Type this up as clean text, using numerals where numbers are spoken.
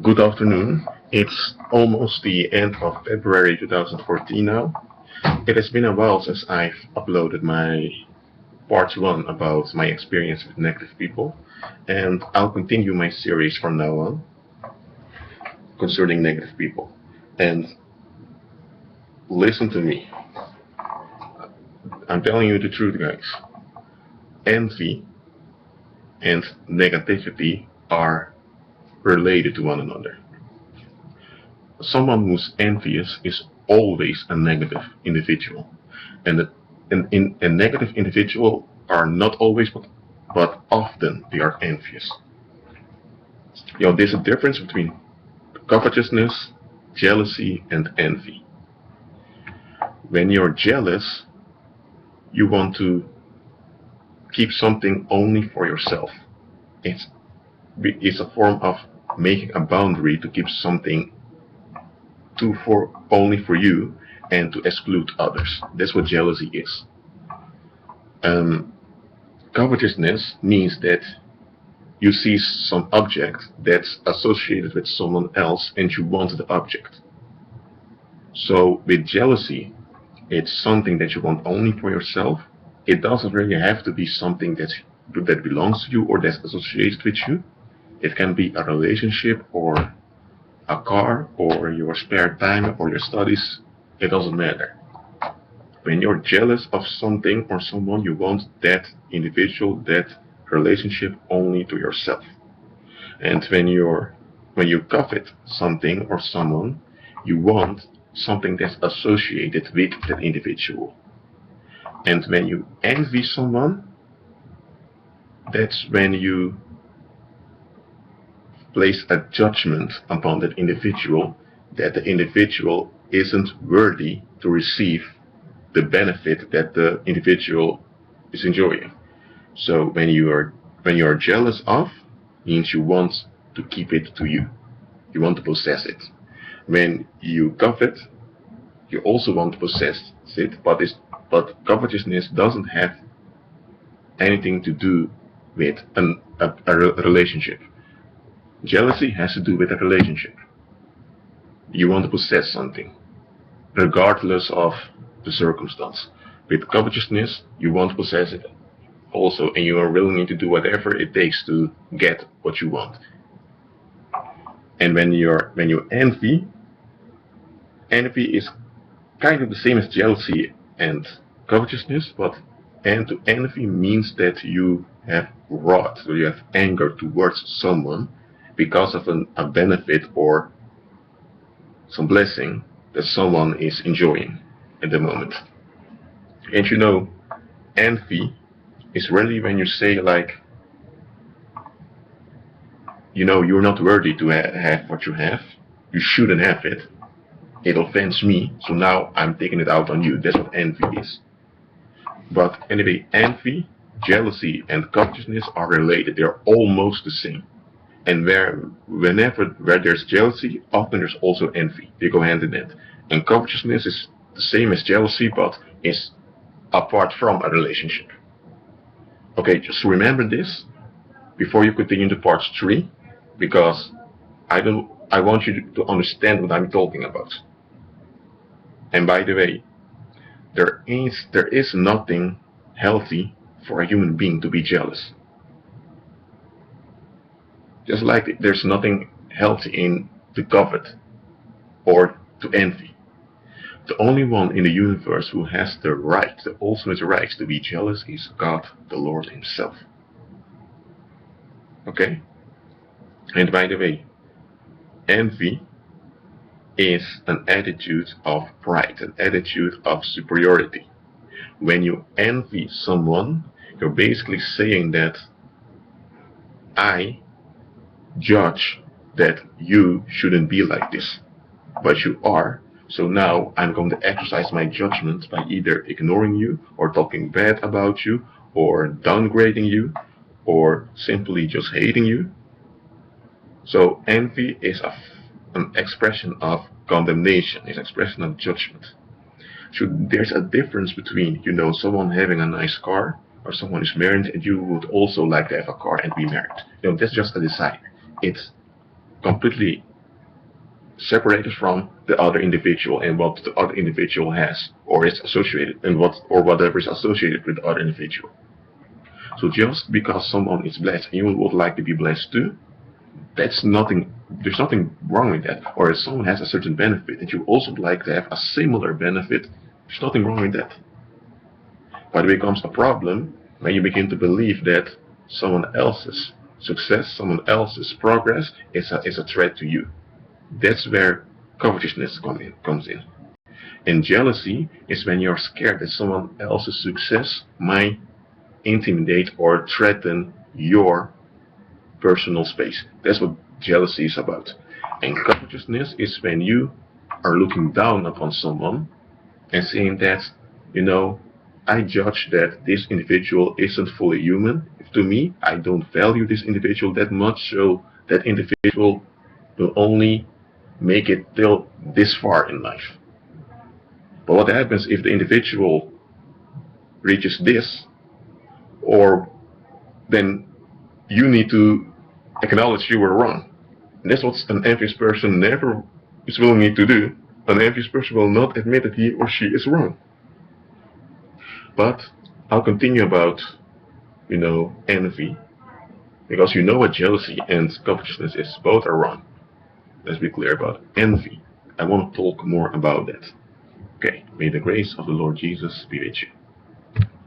Good afternoon. It's almost the end of February 2014 now. It has been a while since I've uploaded my part 1 about my experience with negative people, and I'll continue my series from now on concerning negative people. And listen to me. I'm telling you the truth, guys. Envy and negativity are related to one another. Someone who's envious is always a negative individual, and a negative individual are not always, but often they are envious. There's a difference between covetousness, jealousy, and envy. When you're jealous, you want to keep something only for yourself. It's a form of making a boundary to keep something only for you and to exclude others. That's what jealousy is. Covetousness means that you see some object that's associated with someone else and you want the object. So with jealousy, it's something that you want only for yourself. It doesn't really have to be something that belongs to you or that's associated with you. It can be a relationship or a car or your spare time or your studies. It doesn't matter. When you're jealous of something or someone, you want that individual, that relationship only to yourself. And when you covet something or someone, you want something that's associated with that individual. And when you envy someone, that's when you place a judgment upon that individual that the individual isn't worthy to receive the benefit that the individual is enjoying. So when you are jealous of, means you want to keep it to you. You want to possess it. When you covet, you also want to possess it, but covetousness doesn't have anything to do with a relationship. Jealousy has to do with a relationship. You want to possess something, regardless of the circumstance. With covetousness, you want to possess it also, and you are willing to do whatever it takes to get what you want. And when you envy is kind of the same as jealousy and covetousness, and to envy means that you have wrath, or you have anger towards someone because of a benefit or some blessing that someone is enjoying at the moment. And envy is really when you say like, you're not worthy to have what you have. You shouldn't have it. It offends me, so now I'm taking it out on you. That's what envy is. But anyway, envy, jealousy, and covetousness are related. They're almost the same. And where there's jealousy, often there's also envy. They go hand in hand. And covetousness is the same as jealousy, but is apart from a relationship. Okay, just remember this before you continue to part 3, because I want you to understand what I'm talking about. And by the way, there is nothing healthy for a human being to be jealous. Just like there's nothing healthy in to covet or to envy. The only one in the universe who has the ultimate right to be jealous is God, the Lord Himself. Okay? And by the way, envy is an attitude of pride, an attitude of superiority. When you envy someone, you're basically saying that I judge that you shouldn't be like this, but you are. So now I'm going to exercise my judgment by either ignoring you or talking bad about you or downgrading you or simply just hating you. So envy is an expression of condemnation, is an expression of judgment. So there's a difference between, someone having a nice car or someone is married and you would also like to have a car and be married. That's just a desire. It's completely separated from the other individual and what the other individual has or is associated and whatever is associated with the other individual. So just because someone is blessed and you would like to be blessed too, there's nothing wrong with that. Or if someone has a certain benefit that you also would like to have a similar benefit, there's nothing wrong with that. But it becomes a problem when you begin to believe that someone else's success, someone else's progress is a threat to you. That's where covetousness comes in. And jealousy is when you're scared that someone else's success might intimidate or threaten your personal space. That's what jealousy is about. And covetousness is when you are looking down upon someone and saying that, I judge that this individual isn't fully human. To me, I don't value this individual that much, so that individual will only make it till this far in life. But what happens if the individual reaches this, or then you need to acknowledge you were wrong. And that's what an envious person never is willing to do. An envious person will not admit that he or she is wrong. But I'll continue about, envy, because you know what jealousy and covetousness is. Both are wrong. Let's be clear about envy. I want to talk more about that. Okay, may the grace of the Lord Jesus be with you.